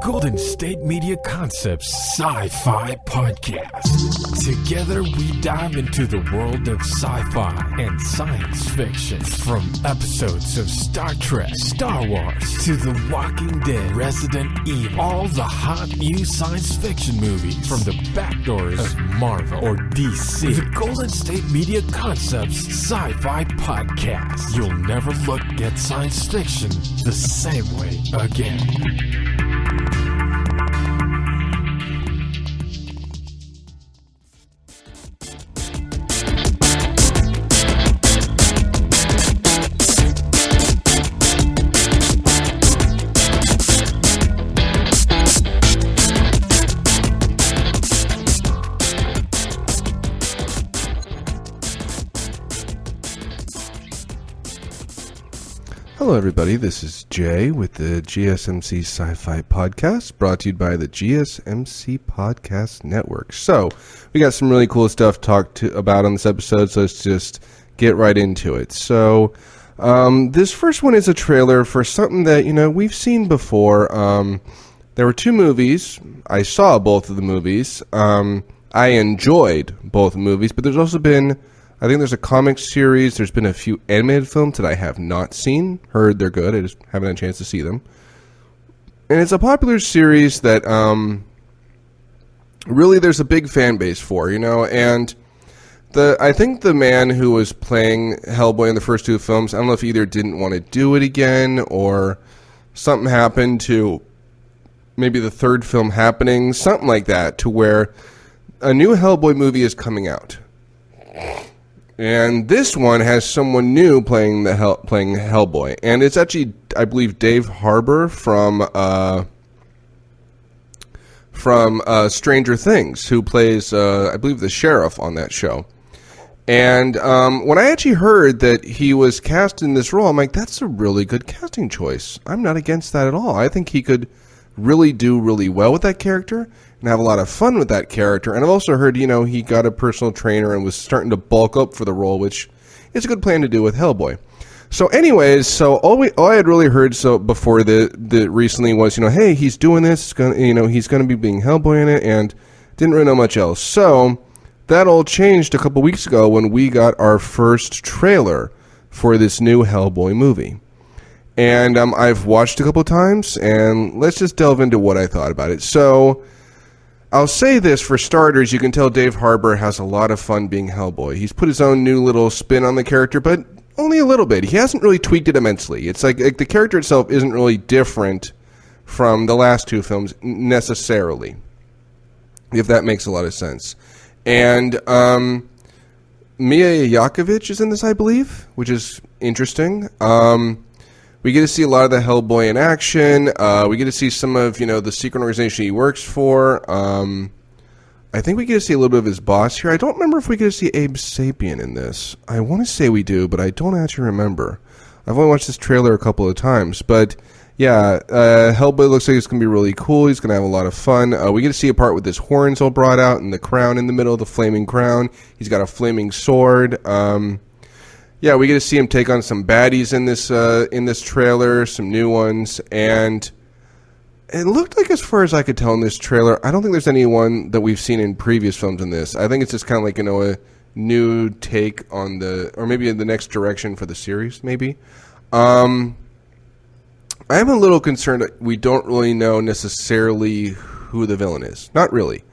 Golden State Media Concepts Sci-Fi Podcast. Together we dive into the world of sci-fi and science fiction. From episodes of Star Trek, Star Wars, to The Walking Dead, Resident Evil, all the hot new science fiction movies from the back doors of Marvel or DC. The Golden State Media Concepts Sci-Fi Podcast. You'll never look at science fiction the same way again. Hello everybody, this is Jay with the GSMC Sci-Fi Podcast, brought to you by the GSMC Podcast Network. So, we got some really cool stuff to talk about on this episode, so let's just get right into it. So, this first one is a trailer for something that, we've seen before. There were two movies. I saw both of the movies. I enjoyed both movies, but there's also been... I think there's a comic series. There's been a few animated films that I have not seen. Heard they're good. I just haven't had a chance to see them. And it's a popular series that really there's a big fan base for, And I think the man who was playing Hellboy in the first two films, I don't know if he either didn't want to do it again or something happened to maybe the third film happening, something like that, to where a new Hellboy movie is coming out. And this one has someone new playing Hellboy, and it's actually, I believe, Dave Harbour from Stranger Things, who plays, I believe, the sheriff on that show. And when I actually heard that he was cast in this role, I'm like, that's a really good casting choice. I'm not against that at all. I think he could really do really well with that character and have a lot of fun with that character. And I've also heard, he got a personal trainer and was starting to bulk up for the role, which is a good plan to do with Hellboy. So anyways, all I had really heard before the recently was, hey, he's doing this, he's going to be being Hellboy in it, and didn't really know much else. So that all changed a couple weeks ago when we got our first trailer for this new Hellboy movie. And I've watched a couple times, and let's just delve into what I thought about it. So I'll say this, for starters, you can tell Dave Harbour has a lot of fun being Hellboy. He's put his own new little spin on the character, but only a little bit. He hasn't really tweaked it immensely. It's like the character itself isn't really different from the last two films necessarily, if that makes a lot of sense. And Mia Yakovich is in this, I believe, which is interesting. We get to see a lot of the Hellboy in action. We get to see some of, the secret organization he works for. I think we get to see a little bit of his boss here. I don't remember if we get to see Abe Sapien in this. I want to say we do, but I don't actually remember. I've only watched this trailer a couple of times. But, yeah, Hellboy looks like it's going to be really cool. He's going to have a lot of fun. We get to see a part with his horns all brought out and the crown in the middle, the flaming crown. He's got a flaming sword. Yeah, we get to see him take on some baddies in this trailer, some new ones, and it looked like, as far as I could tell in this trailer, I don't think there's anyone that we've seen in previous films in this. I think it's just kind of like, a new take on or maybe in the next direction for the series, maybe. I'm a little concerned that we don't really know necessarily who the villain is. Not really. It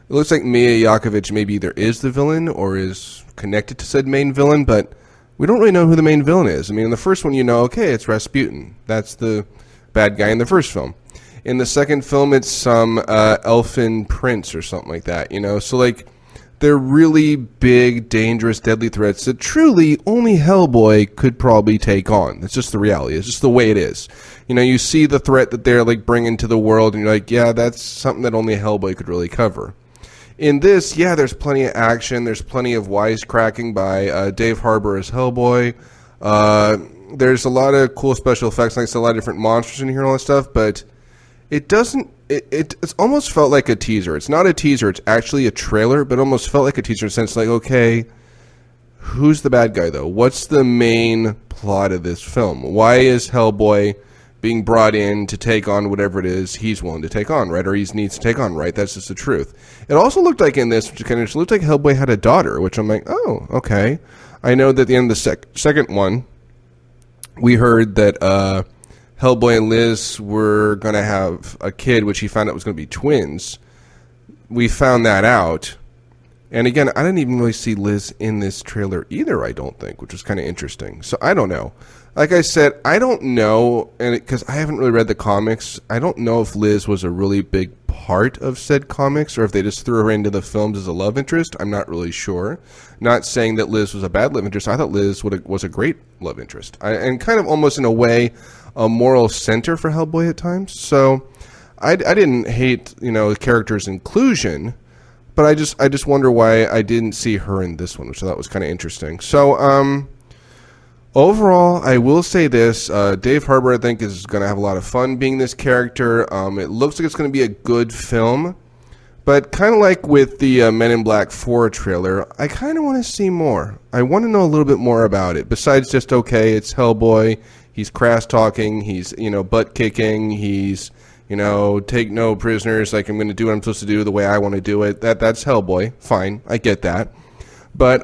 looks like Mia Yakovich maybe either is the villain or is connected to said main villain, but we don't really know who the main villain is. I mean, in the first one, okay, it's Rasputin. That's the bad guy in the first film. In the second film, it's some elfin prince or something like that, So, they're really big, dangerous, deadly threats that truly only Hellboy could probably take on. It's just the reality. It's just the way it is. You see the threat that they're, bringing to the world, and you're like, yeah, that's something that only Hellboy could really cover. In this, yeah, there's plenty of action. There's plenty of wisecracking by Dave Harbour as Hellboy. There's a lot of cool special effects. Like, a lot of different monsters in here and all that stuff. But it doesn't... It's almost felt like a teaser. It's not a teaser. It's actually a trailer, but it almost felt like a teaser in the sense okay, who's the bad guy, though? What's the main plot of this film? Why is Hellboy being brought in to take on whatever it is he's willing to take on, right? Or he needs to take on, right? That's just the truth. It also looked like in this, which kind of looked like Hellboy had a daughter, which I'm like, oh, okay. I know that at the end of the second one, we heard that Hellboy and Liz were going to have a kid, which he found out was going to be twins. We found that out. And again, I didn't even really see Liz in this trailer either, I don't think, which was kind of interesting. So I don't know. Like I said, I don't know, and because I haven't really read the comics, I don't know if Liz was a really big part of said comics or if they just threw her into the films as a love interest. I'm not really sure. Not saying that Liz was a bad love interest. I thought Liz was a great love interest. And kind of almost in a way a moral center for Hellboy at times. So I didn't hate, the character's inclusion, but I just wonder why I didn't see her in this one, which I thought was kind of interesting. So overall, I will say this. Dave Harbour, I think, is going to have a lot of fun being this character. It looks like it's going to be a good film. But kind of like with the Men in Black 4 trailer, I kind of want to see more. I want to know a little bit more about it. Besides just, okay, it's Hellboy. He's crass-talking. He's, butt-kicking. He's, take no prisoners. Like, I'm going to do what I'm supposed to do the way I want to do it. That's Hellboy. Fine. I get that. But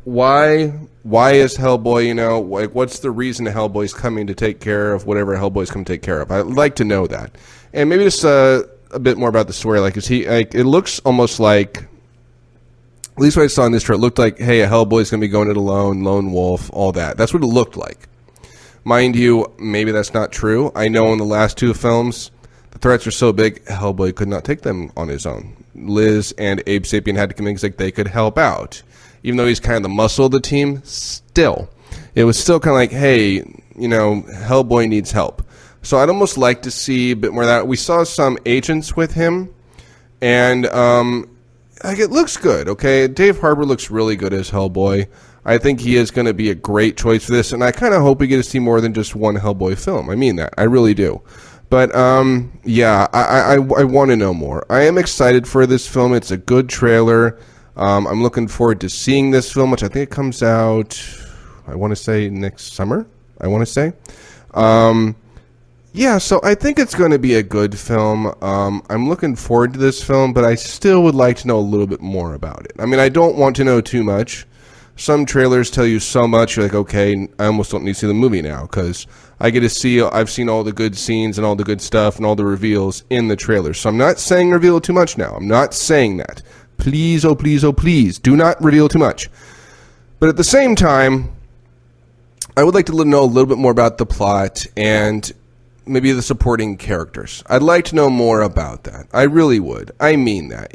why is Hellboy, what's the reason Hellboy's coming to take care of whatever Hellboy's coming to take care of? I'd like to know that. And maybe just a bit more about the story. It looks almost like, at least what I saw in this trailer, it looked like, hey, a Hellboy's going to be going it alone, lone wolf, all that. That's what it looked like. Mind you, maybe that's not true. I know in the last two films, the threats are so big, Hellboy could not take them on his own. Liz and Abe Sapien had to convince they could help out. Even though he's kind of the muscle of the team, still. It was still kind of like, hey, Hellboy needs help. So I'd almost like to see a bit more of that. We saw some agents with him, and it looks good, okay? Dave Harbour looks really good as Hellboy. I think he is going to be a great choice for this, and I kind of hope we get to see more than just one Hellboy film. I mean that. I really do. But, yeah, I want to know more. I am excited for this film. It's a good trailer. I'm looking forward to seeing this film, which I think it comes out, I want to say, next summer, Yeah, so I think it's going to be a good film. I'm looking forward to this film, but I still would like to know a little bit more about it. I mean, I don't want to know too much. Some trailers tell you so much, you're like, okay, I almost don't need to see the movie now, because I've seen all the good scenes and all the good stuff and all the reveals in the trailer. So I'm not saying reveal too much now. I'm not saying that. Please, oh please, oh please, do not reveal too much. But at the same time, I would like to know a little bit more about the plot and maybe the supporting characters. I'd like to know more about that. I really would. I mean that.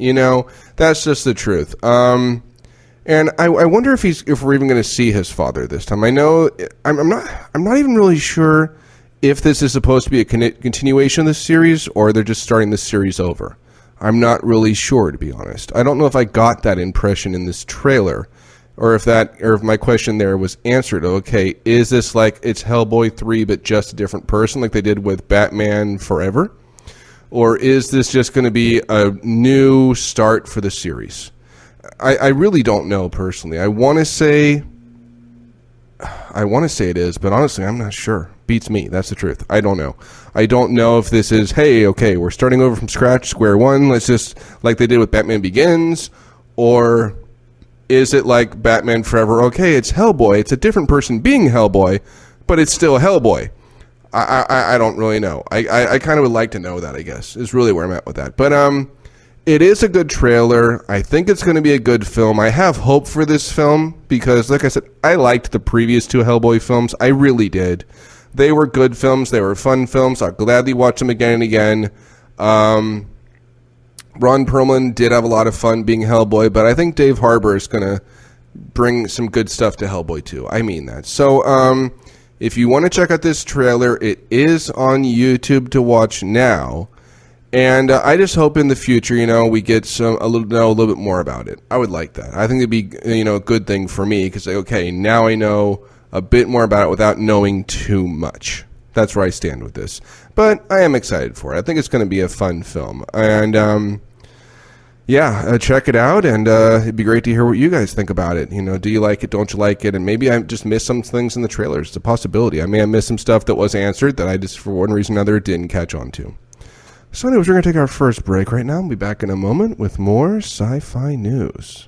That's just the truth. And I wonder if we're even going to see his father this time. I know I'm not even really sure if this is supposed to be a continuation of this series or they're just starting this series over. I'm not really sure, to be honest. I don't know if I got that impression in this trailer, or if my question there was answered. Okay, is this like it's Hellboy 3 but just a different person, like they did with Batman Forever, or is this just going to be a new start for the series? I really don't know personally. I want to say it is, but honestly, I'm not sure. Beats me. That's the truth. I don't know. I don't know if this is, hey, okay, we're starting over from scratch, square one. Let's just, like they did with Batman Begins, or is it like Batman Forever? Okay, it's Hellboy. It's a different person being Hellboy, but it's still Hellboy. I don't really know. I kind of would like to know that, I guess, is really where I'm at with that. But it is a good trailer. I think it's going to be a good film. I have hope for this film because, like I said, I liked the previous two Hellboy films. I really did. They were good films. They were fun films. I'll gladly watch them again and again. Ron Perlman did have a lot of fun being Hellboy, but I think Dave Harbour is going to bring some good stuff to Hellboy too. I mean that. So if you want to check out this trailer, it is on YouTube to watch now. And I just hope in the future, we get a little bit more about it. I would like that. I think it'd be, a good thing for me because, okay, now I know a bit more about it without knowing too much. That's where I stand with this. But I am excited for it. I think it's going to be a fun film. And, Yeah, check it out, and it'd be great to hear what you guys think about it. Do you like it? Don't you like it? And maybe I just missed some things in the trailers. It's a possibility. I may have missed some stuff that was answered that I just, for one reason or another, didn't catch on to. So anyways, we're going to take our first break right now. We'll be back in a moment with more sci-fi news.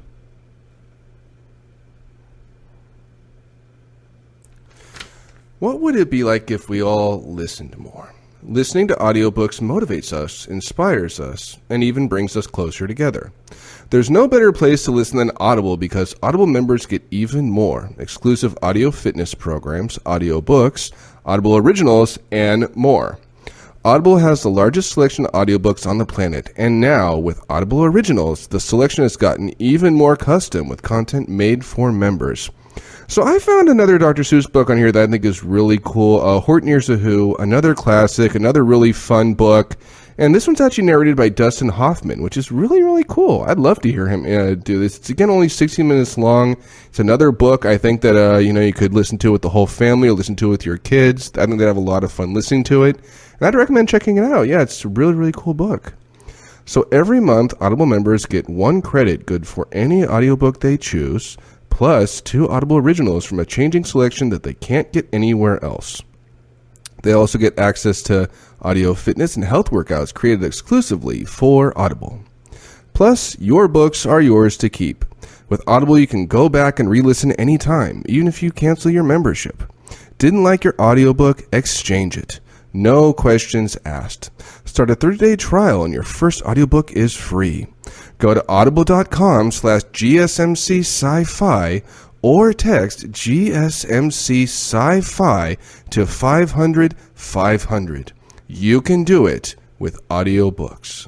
What would it be like if we all listened more? Listening to audiobooks motivates us, inspires us, and even brings us closer together. There's no better place to listen than Audible because Audible members get even more exclusive audio fitness programs, audiobooks, Audible originals, and more. Audible has the largest selection of audiobooks on the planet, and now with Audible Originals, the selection has gotten even more custom with content made for members. So I found another Dr. Seuss book on here that I think is really cool. Horton Hears a Who, another classic, another really fun book. And this one's actually narrated by Dustin Hoffman, which is really, really cool. I'd love to hear him do this. It's, again, only 16 minutes long. It's another book I think that, you could listen to with the whole family or listen to with your kids. I think they'd have a lot of fun listening to it. And I'd recommend checking it out. Yeah, it's a really, really cool book. So every month, Audible members get 1 credit good for any audiobook they choose, plus 2 Audible originals from a changing selection that they can't get anywhere else. They also get access to audio fitness and health workouts created exclusively for Audible. Plus, your books are yours to keep. With Audible, you can go back and re-listen anytime, even if you cancel your membership. Didn't like your audiobook? Exchange it. No questions asked. Start a 30-day trial and your first audiobook is free. Go to audible.com/GSMC SciFi or text GSMC SciFi to 500-500. You can do it with audiobooks.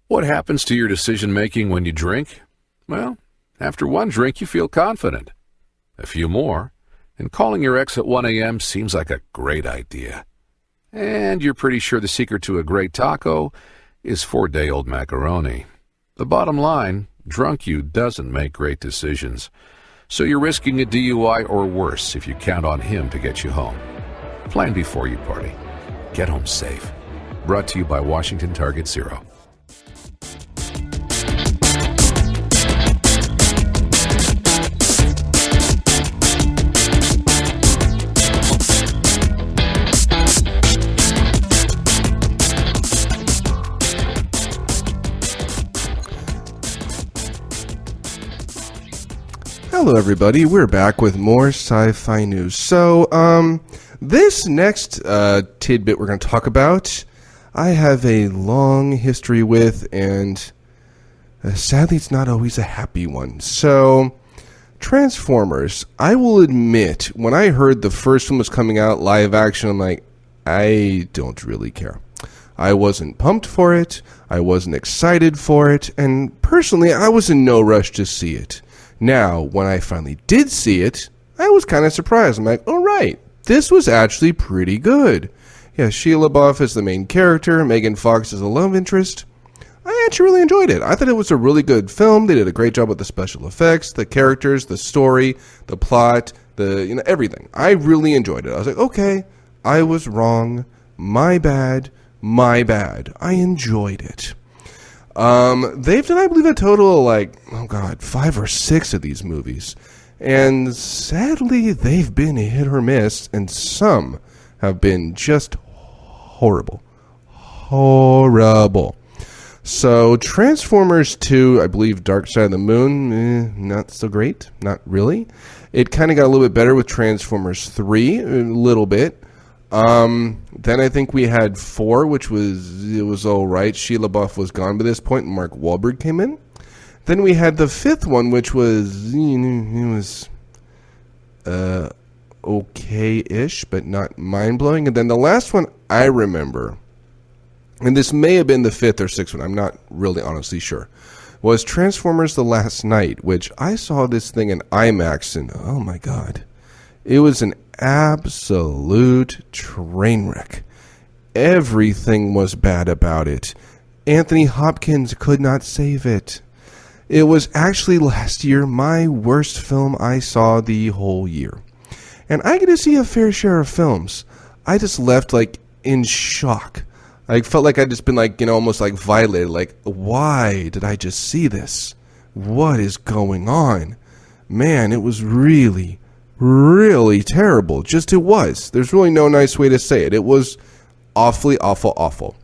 What happens to your decision-making when you drink? Well, after one drink, you feel confident. A few more, and calling your ex at 1 a.m. seems like a great idea. And you're pretty sure the secret to a great taco is 4-day-old macaroni. The bottom line, drunk you doesn't make great decisions. So you're risking a DUI or worse if you count on him to get you home. Plan before you party. Get home safe. Brought to you by Washington Target Zero. Hello everybody, we're back with more sci-fi news. So, this next tidbit we're going to talk about, I have a long history with, and sadly it's not always a happy one. So, Transformers, I will admit, when I heard the first one was coming out live action, I'm like, I don't really care. I wasn't pumped for it, I wasn't excited for it, and personally I was in no rush to see it. Now, when I finally did see it, I was kind of surprised. I'm like, oh, right, this was actually pretty good. Yeah, Shia LaBeouf is the main character, Megan Fox is a love interest. I actually really enjoyed it. I thought it was a really good film. They did a great job with the special effects, the characters, the story, the plot, everything. I really enjoyed it. I was like, okay, I was wrong. My bad. I enjoyed it. They've done, I believe, a total of 5 or 6 of these movies. And sadly, they've been hit or miss, and some have been just horrible. Horrible. So, Transformers 2, I believe Dark Side of the Moon, not so great. Not really. It kind of got a little bit better with Transformers 3, a little bit. Then I think we had 4, which was all right. Shia LaBeouf was gone by this point, and Mark Wahlberg came in. Then we had the 5th one, which was okay-ish, but not mind-blowing. And then the last one I remember, and this may have been the 5th or 6th one, I'm not really honestly sure, was Transformers The Last Night, which I saw this thing in IMAX, and oh my god, it was an absolute train wreck. Everything was bad about it. Anthony Hopkins could not save it. It was actually last year my worst film I saw the whole year. And I get to see a fair share of films. I just left in shock. I felt like I'd just been like, almost like violated. Like, why did I just see this? What is going on? Man, it was really, really terrible. Just it was. There's really no nice way to say it. It was awfully, awful.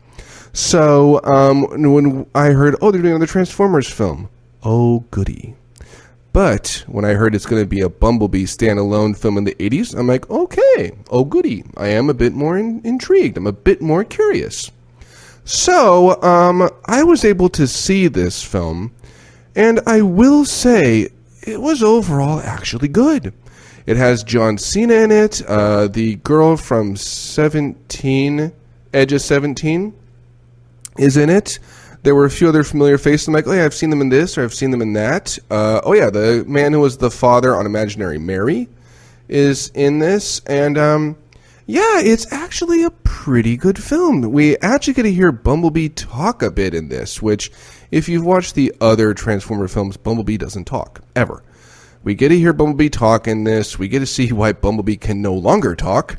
So, when I heard, they're doing another Transformers film. Oh, goody. But when I heard it's going to be a Bumblebee standalone film in the 80s, I'm like, okay, oh, goody. I am a bit more intrigued. I'm a bit more curious. So, I was able to see this film, and I will say it was overall actually good. It has John Cena in it, the girl from 17, Edge of 17 is in it. There were a few other familiar faces. I'm like, oh yeah, I've seen them in this, or I've seen them in that. The man who was the father on Imaginary Mary is in this. And, it's actually a pretty good film. We actually get to hear Bumblebee talk a bit in this, which, if you've watched the other Transformer films, Bumblebee doesn't talk, ever. We get to hear Bumblebee talk in this. We get to see why Bumblebee can no longer talk.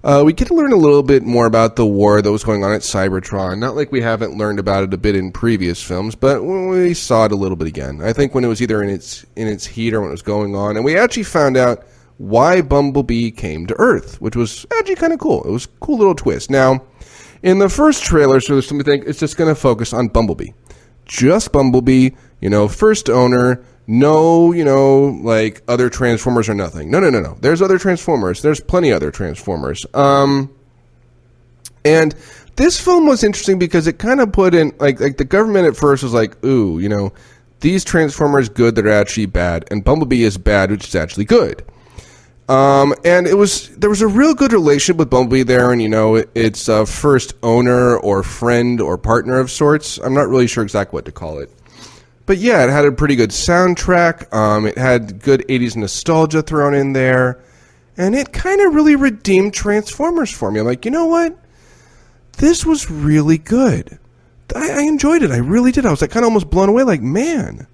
We get to learn a little bit more about the war that was going on at Cybertron. Not like we haven't learned about it a bit in previous films, but we saw it a little bit again. I think when it was either in its heat or when it was going on. And we actually found out why Bumblebee came to Earth, which was actually kind of cool. It was a cool little twist. Now, in the first trailer, so there's something it's just going to focus on Bumblebee. Just Bumblebee, first owner. No, like other Transformers or nothing. No. There's other Transformers. There's plenty other Transformers. And this film was interesting because it kind of put in, like the government at first was like, ooh, these Transformers good that are actually bad, and Bumblebee is bad, which is actually good. And there was a real good relationship with Bumblebee there, and it's a first owner or friend or partner of sorts. I'm not really sure exactly what to call it. But yeah, it had a pretty good soundtrack. It had good 80s nostalgia thrown in there. And it kind of really redeemed Transformers for me. I'm like, you know what? This was really good. I enjoyed it. I really did. I was like kind of almost blown away. Like, man.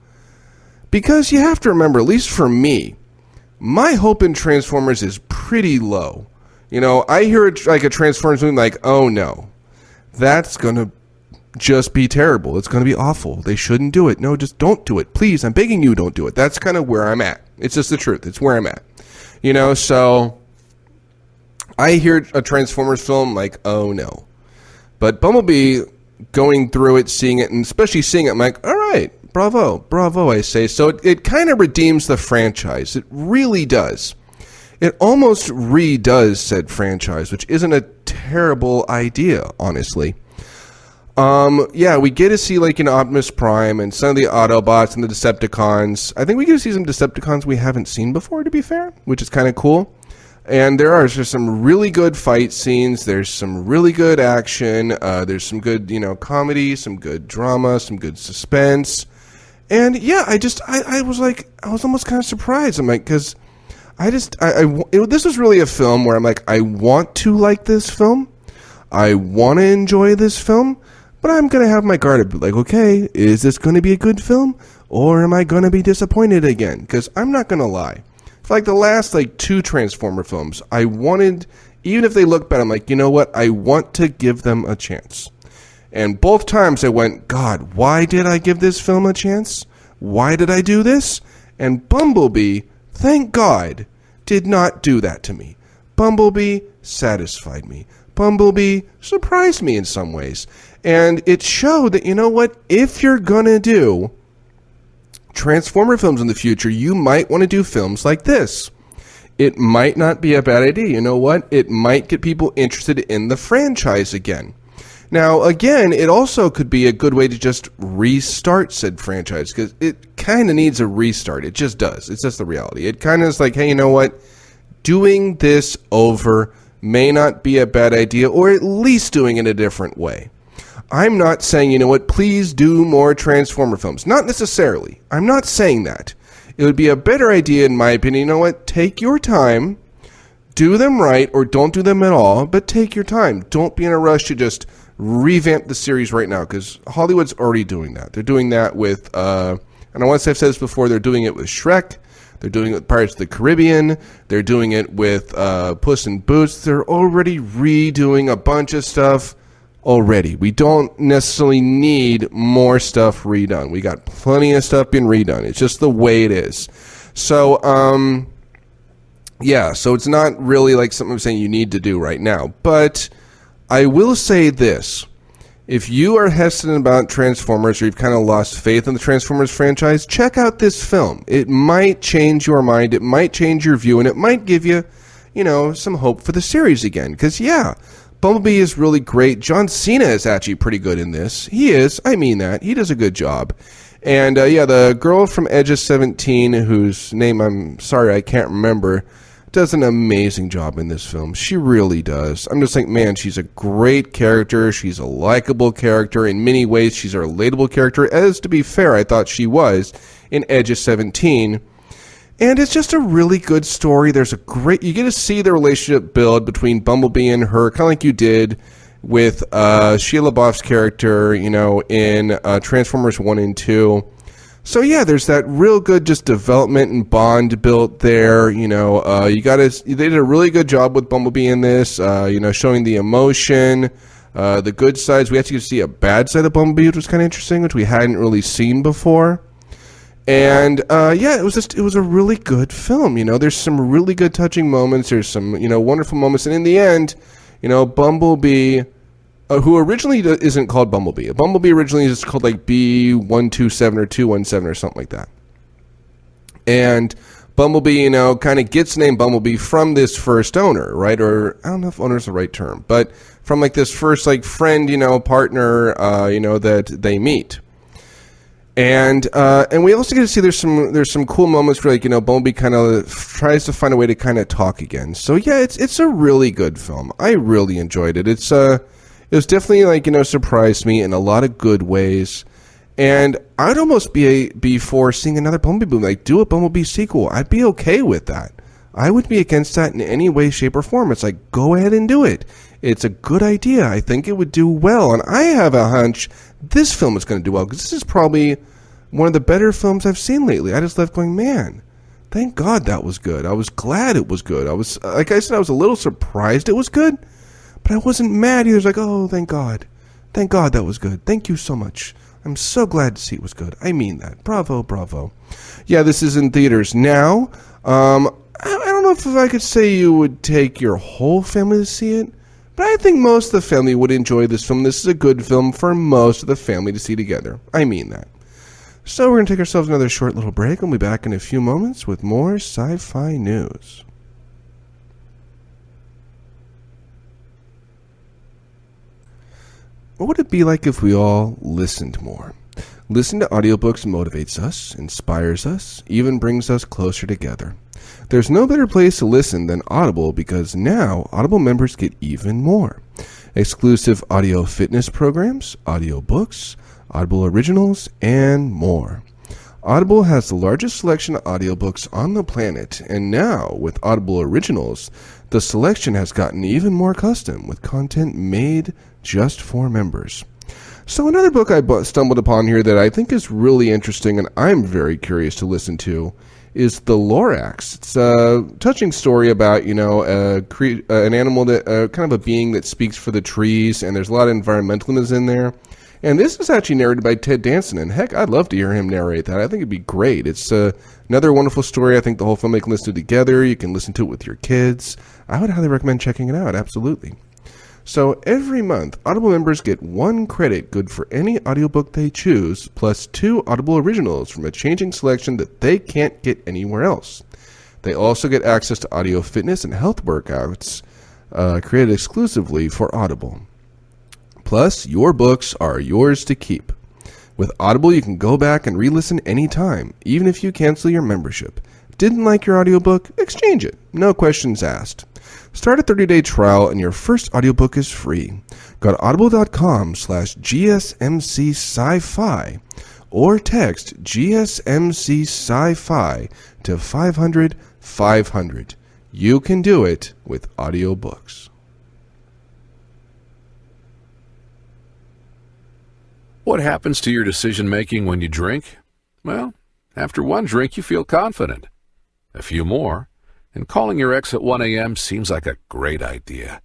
Because you have to remember, at least for me, my hope in Transformers is pretty low. I hear like a Transformers movie like, oh no. That's going to just be terrible. It's going to be awful. They shouldn't do it. No, just don't do it. Please, I'm begging you, don't do it. That's kind of where I'm at. It's just the truth. It's where I'm at. So I hear a Transformers film like, oh no. But Bumblebee, going through it, seeing it, and especially seeing it, I'm like, all right, bravo, I say. So it kind of redeems the franchise. It really does. It almost redoes said franchise, which isn't a terrible idea, honestly. We get to see like Optimus Prime and some of the Autobots and the Decepticons. I think we get to see some Decepticons we haven't seen before, to be fair, which is kind of cool. And there's some really good fight scenes. There's some really good action. There's some good, comedy, some good drama, some good suspense. And yeah, I was almost kind of surprised. I'm like, because this was really a film where I'm like, I want to like this film. I want to enjoy this film. But I'm going to have my guard up, like, okay, is this going to be a good film? Or am I going to be disappointed again? Because I'm not going to lie. For like the last two Transformer films, I wanted, even if they look bad, I'm like, you know what? I want to give them a chance. And both times I went, God, why did I give this film a chance? Why did I do this? And Bumblebee, thank God, did not do that to me. Bumblebee satisfied me. Bumblebee surprised me in some ways. And it showed that, you know what, if you're going to do Transformer films in the future, you might want to do films like this. It might not be a bad idea. You know what? It might get people interested in the franchise again. Now, again, it also could be a good way to just restart said franchise, because it kind of needs a restart. It just does. It's just the reality. It kind of is like, hey, you know what? Doing this over may not be a bad idea, or at least doing it a different way. I'm not saying, you know what, please do more Transformer films. Not necessarily. I'm not saying that. It would be a better idea, in my opinion, you know what, take your time, do them right, or don't do them at all, but take your time. Don't be in a rush to just revamp the series right now, because Hollywood's already doing that. They're doing that with, and I want to say I've said this before, they're doing it with Shrek, they're doing it with Pirates of the Caribbean, they're doing it with Puss in Boots, they're already redoing a bunch of stuff. already. We don't necessarily need more stuff redone. We got plenty of stuff being redone. It's just the way it is. So, yeah, so it's not really like something I'm saying you need to do right now. But I will say this. If you are hesitant about Transformers or you've kind of lost faith in the Transformers franchise, check out this film. It might change your mind. It might change your view, and it might give you, some hope for the series again. Because, yeah, Bumblebee is really great. John Cena is actually pretty good in this. He is. I mean that. He does a good job. And, yeah, the girl from Edge of 17, whose name I'm sorry I can't remember, does an amazing job in this film. She really does. I'm just like, man, she's a great character. She's a likable character. In many ways, she's a relatable character. As, to be fair, I thought she was in Edge of 17. And it's just a really good story. You get to see the relationship build between Bumblebee and her, kind of like you did with Shia LaBeouf's character, in Transformers 1 and 2. So yeah, there's that real good just development and bond built there. They did a really good job with Bumblebee in this. Showing the emotion, the good sides. We actually get to see a bad side of Bumblebee, which was kind of interesting, which we hadn't really seen before. And yeah, it was a really good film. There's some really good touching moments. There's some wonderful moments, and in the end, Bumblebee. Who originally isn't called Bumblebee. Bumblebee originally is called like B127 or 217 or something like that. And Bumblebee, kind of gets named Bumblebee from this first owner, right? Or I don't know if owner is the right term, but from like this first like friend, partner, that they meet. And we also get to see there's some cool moments where Bumblebee kind of tries to find a way to kind of talk again. So yeah, it's a really good film. I really enjoyed it. It was definitely surprised me in a lot of good ways, and I'd almost be for seeing another Bumblebee movie, do a Bumblebee sequel. I'd be okay with that. I wouldn't be against that in any way, shape, or form. It's like, go ahead and do it. It's a good idea. I think it would do well, and I have a hunch this film is going to do well because this is probably one of the better films I've seen lately. I just left going, man, thank God that was good. I was glad it was good. I was, like I said, I was a little surprised it was good. But I wasn't mad. He was like, oh, thank God. Thank God that was good. Thank you so much. I'm so glad to see it was good. I mean that. Bravo, bravo. Yeah, this is in theaters now. I don't know if I could say you would take your whole family to see it, but I think most of the family would enjoy this film. This is a good film for most of the family to see together. I mean that. So we're going to take ourselves another short little break. We'll be back in a few moments with more sci-fi news. What would it be like if we all listened more? Listening to audiobooks motivates us, inspires us, even brings us closer together. There's no better place to listen than Audible because now Audible members get even more. Exclusive audio fitness programs, audiobooks, Audible originals, and more. Audible has the largest selection of audiobooks on the planet, and now with Audible originals, the selection has gotten even more custom with content made just for members. So another book I stumbled upon here that I think is really interesting and I'm very curious to listen to is The Lorax. It's a touching story about, an animal that, kind of a being that speaks for the trees, and there's a lot of environmentalism in there. And this is actually narrated by Ted Danson, and heck, I'd love to hear him narrate that. I think it'd be great. It's another wonderful story. I think the whole family can listen to it together. You can listen to it with your kids. I would highly recommend checking it out, absolutely. So every month, Audible members get 1 credit good for any audiobook they choose, plus 2 Audible originals from a changing selection that they can't get anywhere else. They also get access to audio fitness and health workouts created exclusively for Audible. Plus, your books are yours to keep. With Audible, you can go back and re-listen anytime, even if you cancel your membership. Didn't like your audiobook? Exchange it. No questions asked. Start a 30-day trial and your first audiobook is free. Go to audible.com/GSMC SciFi or text GSMC SciFi to 500-500. You can do it with audiobooks. What happens to your decision-making when you drink? Well, after one drink, you feel confident. A few more, and calling your ex at 1 a.m. seems like a great idea.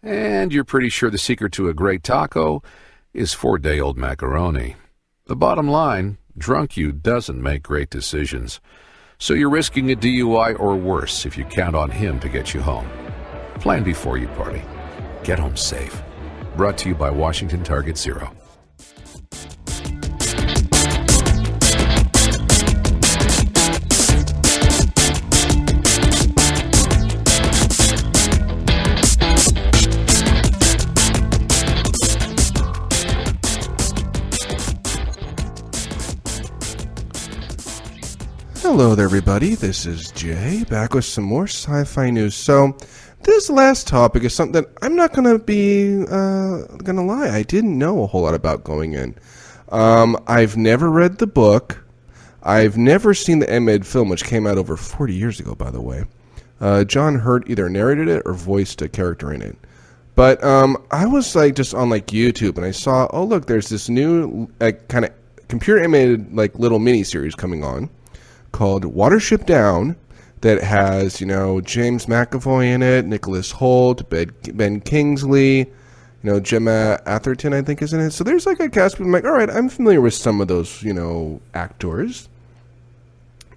And you're pretty sure the secret to a great taco is 4-day-old macaroni. The bottom line, drunk you doesn't make great decisions. So you're risking a DUI or worse if you count on him to get you home. Plan before you party. Get home safe. Brought to you by Washington Target Zero. Hello there, everybody. This is Jay, back with some more sci-fi news. So, this last topic is something that I'm not going to be, going to lie, I didn't know a whole lot about going in. I've never read the book. I've never seen the animated film, which came out over 40 years ago, by the way. John Hurt either narrated it or voiced a character in it. But I was just on YouTube, and I saw, oh look, there's this new kind of computer animated little mini series coming on, called Watership Down, that has, James McAvoy in it, Nicholas Hoult, Ben Kingsley, Gemma Atherton, I think, is in it. So there's a cast, but I'm all right, I'm familiar with some of those, actors.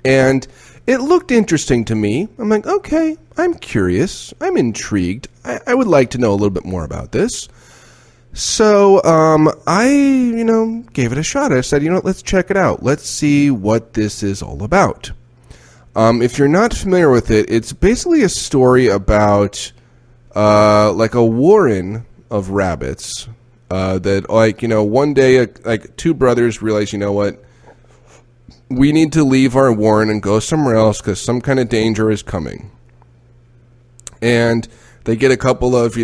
And it looked interesting to me. I'm okay, I'm curious, I'm intrigued. I would like to know a little bit more about this. So, I, gave it a shot. I said, let's check it out. Let's see what this is all about. If you're not familiar with it, it's basically a story about, a warren of rabbits, that, one day, two brothers realize, what, we need to leave our warren and go somewhere else because some kind of danger is coming. And they get a couple of,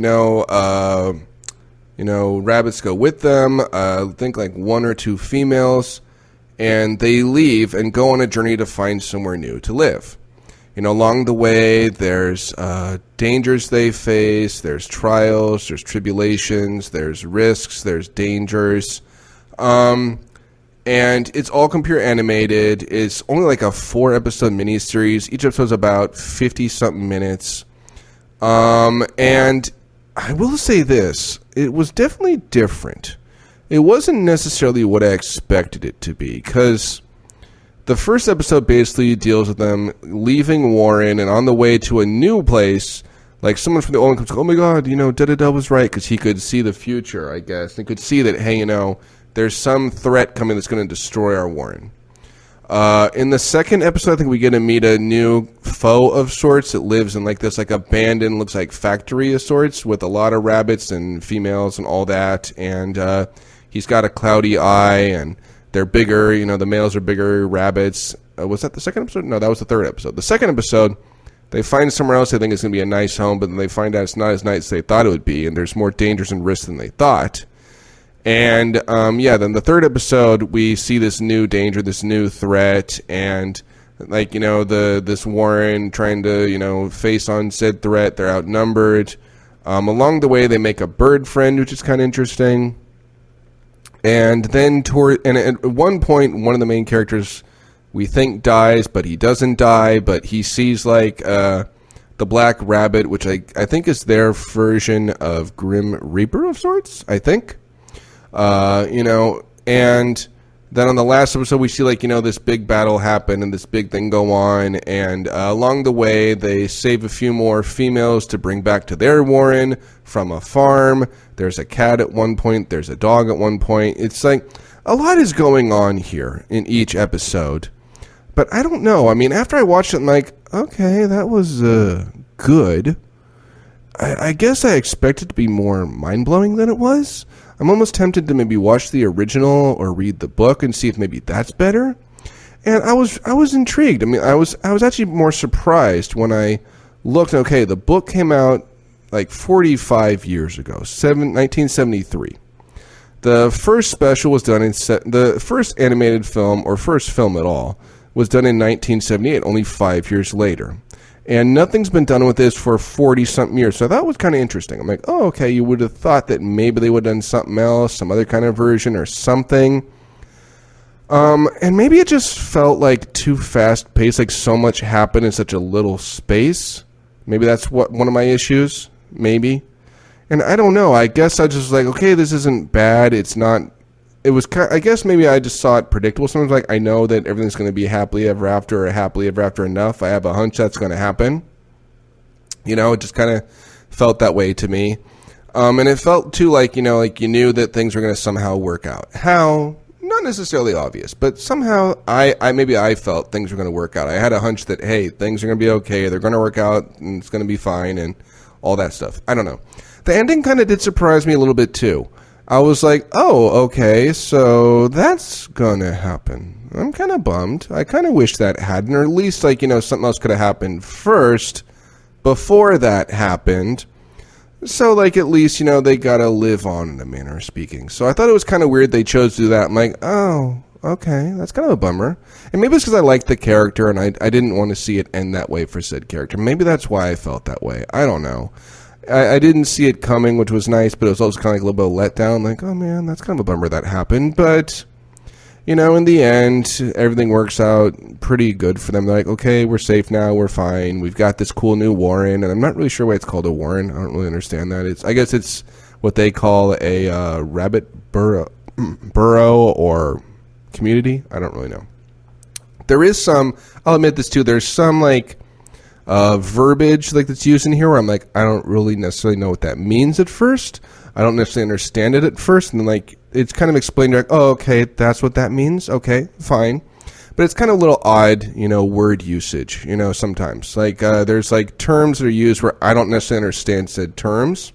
rabbits go with them, I think one or two females, and they leave and go on a journey to find somewhere new to live. Along the way, there's dangers they face, there's trials, there's tribulations, there's risks, there's dangers. And it's all computer animated. It's only a 4-episode miniseries. Each episode's about 50-something minutes. And I will say this, it was definitely different. It wasn't necessarily what I expected it to be, because the first episode basically deals with them leaving Warren and on the way to a new place, someone from the old one comes, oh my god, da-da-da was right, because he could see the future, I guess. He could see that, hey, there's some threat coming that's going to destroy our Warren. In the second episode, I think we get to meet a new foe of sorts that lives in this abandoned, looks like factory of sorts with a lot of rabbits and females and all that. And he's got a cloudy eye and they're bigger. The males are bigger rabbits. Was that the second episode? No, that was the third episode. The second episode, they find somewhere else they think it's going to be a nice home, but then they find out it's not as nice as they thought it would be, and there's more dangers and risks than they thought. And, then the third episode, we see this new danger, this new threat, and, this Warren trying to, face on said threat. They're outnumbered. Along the way, they make a bird friend, which is kind of interesting. And then, at one point, one of the main characters, we think dies, but he doesn't die, but he sees, the Black Rabbit, which I think is their version of Grim Reaper of sorts, I think. And then on the last episode, we see this big battle happen and this big thing go on. And, along the way, they save a few more females to bring back to their warren from a farm. There's a cat at one point. There's a dog at one point. It's a lot is going on here in each episode. But I don't know. I mean, after I watched it, I'm okay, that was, good. I guess I expected it to be more mind-blowing than it was. I'm almost tempted to maybe watch the original or read the book and see if maybe that's better. And I was intrigued. I mean, I was actually more surprised when I looked. Okay, the book came out 45 years ago, 1973. The first special was done the first animated film, or first film at all, was done in 1978, only 5 years later. And nothing's been done with this for 40-something years. So that was kind of interesting. I'm oh, okay, you would have thought that maybe they would have done something else, some other kind of version or something. And maybe it just felt too fast-paced, so much happened in such a little space. Maybe that's one of my issues, maybe. And I don't know. I guess I just was like, okay, this isn't bad. It's not. It was. I guess maybe I just saw it predictable. Sometimes, like, I know that everything's going to be happily ever after or happily ever after enough. I have a hunch that's going to happen. It just kind of felt that way to me. And it felt too like you knew that things were going to somehow work out. How? Not necessarily obvious, but somehow I felt things were going to work out. I had a hunch that, hey, things are going to be okay. They're going to work out and it's going to be fine and all that stuff. I don't know. The ending kind of did surprise me a little bit too. I was like, oh, okay, so that's going to happen. I'm kind of bummed. I kind of wish that hadn't, or at least something else could have happened first before that happened. So, at least, they got to live on in a manner of speaking. So I thought it was kind of weird they chose to do that. I'm like, oh, okay, that's kind of a bummer. And maybe it's because I liked the character and I didn't want to see it end that way for said character. Maybe that's why I felt that way. I don't know. I didn't see it coming, which was nice, but it was also kind of like a little bit of letdown. Like, oh, man, that's kind of a bummer that happened. But, in the end, everything works out pretty good for them. They're like, okay, we're safe now. We're fine. We've got this cool new warren. And I'm not really sure why it's called a warren. I don't really understand that. I guess it's what they call a rabbit burrow or community. I don't really know. There is some, I'll admit this too, there's some verbiage that's used in here where I'm like, I don't really necessarily know what that means at first. I don't necessarily understand it at first, and then it's kind of explained like, oh, okay, that's what that means. Okay, fine. But it's kind of a little odd, word usage, sometimes. There's terms that are used where I don't necessarily understand said terms.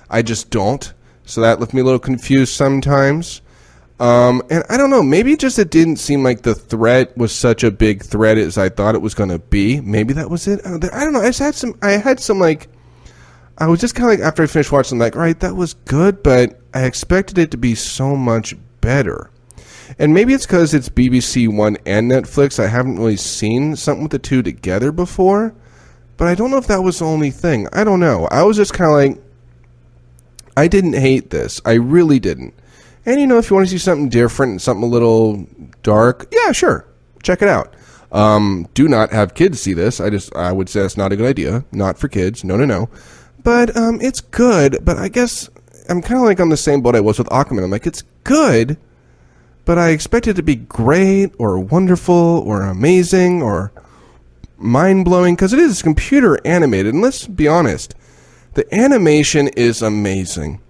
I just don't. So that left me a little confused sometimes. And I don't know, maybe just it didn't seem like the threat was such a big threat as I thought it was going to be. Maybe that was it. I don't know. I was just kind of after I finished watching, all right, that was good, but I expected it to be so much better. And maybe it's because it's BBC One and Netflix. I haven't really seen something with the two together before, but I don't know if that was the only thing. I don't know. I was just kind of I didn't hate this. I really didn't. And, if you want to see something different and something a little dark, yeah, sure. Check it out. Do not have kids see this. I would say that's not a good idea. Not for kids. No. But it's good. But I guess I'm kind of on the same boat I was with Aquaman. I'm like, it's good, but I expect it to be great or wonderful or amazing or mind-blowing because it is computer animated. And let's be honest, the animation is amazing.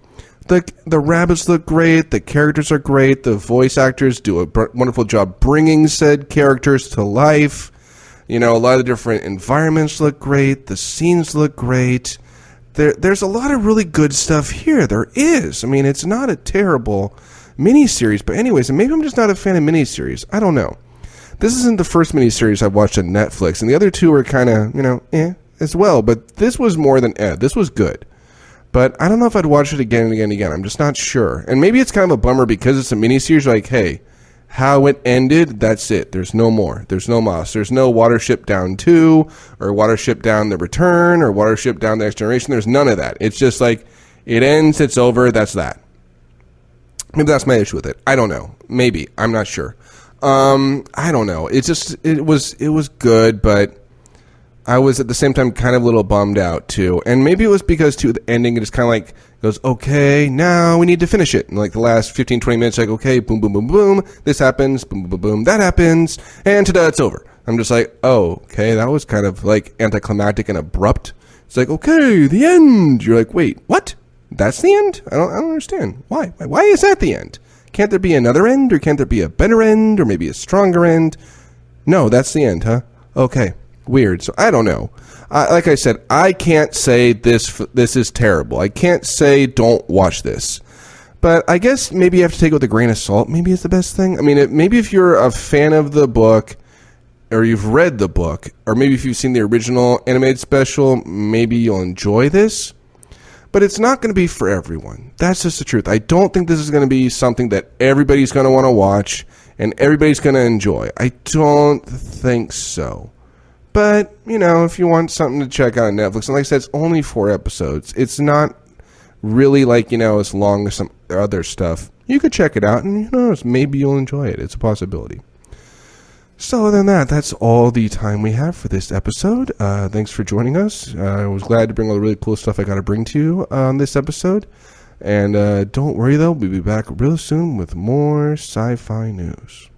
The rabbits look great, the characters are great, the voice actors do a wonderful job bringing said characters to life. A lot of the different environments look great, the scenes look great. There's a lot of really good stuff here. There is. I mean, it's not a terrible miniseries, but anyways, and maybe I'm just not a fan of miniseries. I don't know. This isn't the first miniseries I've watched on Netflix, and the other two are kind of, as well, but this was more than This was good. But I don't know if I'd watch it again and again and again. I'm just not sure. And maybe it's kind of a bummer because it's a miniseries. Like, hey, how it ended, that's it. There's no more. There's no Moss. There's no Watership Down 2 or Watership Down The Return or Watership Down The Next Generation. There's none of that. It's just it ends, it's over, that's that. Maybe that's my issue with it. I don't know. Maybe. I'm not sure. I don't know. It was good, but I was at the same time kind of a little bummed out too. And maybe it was because too the ending it is kind of goes, okay, now we need to finish it. And the last 15, 20 minutes, okay, boom, boom, boom, boom, this happens, boom, boom, boom, boom, that happens, and ta-da, it's over. I'm just oh, okay, that was kind of anticlimactic and abrupt. It's okay, the end. You're wait, what? That's the end? I don't understand. Why? Why is that the end? Can't there be another end, or can't there be a better end, or maybe a stronger end? No, that's the end, huh? Okay. Weird. So I don't know. Like I said, I can't say this is terrible. I can't say don't watch this. But I guess maybe you have to take it with a grain of salt. Maybe it's the best thing. I mean, maybe if you're a fan of the book or you've read the book, or maybe if you've seen the original animated special, maybe you'll enjoy this. But it's not going to be for everyone. That's just the truth. I don't think this is going to be something that everybody's going to want to watch and everybody's going to enjoy. I don't think so. But, if you want something to check out on Netflix, and like I said, it's only 4 episodes. It's not really as long as some other stuff. You could check it out, and who knows, maybe you'll enjoy it. It's a possibility. So other than that, that's all the time we have for this episode. Thanks for joining us. I was glad to bring all the really cool stuff I got to bring to you on this episode. And don't worry, though, we'll be back real soon with more sci-fi news.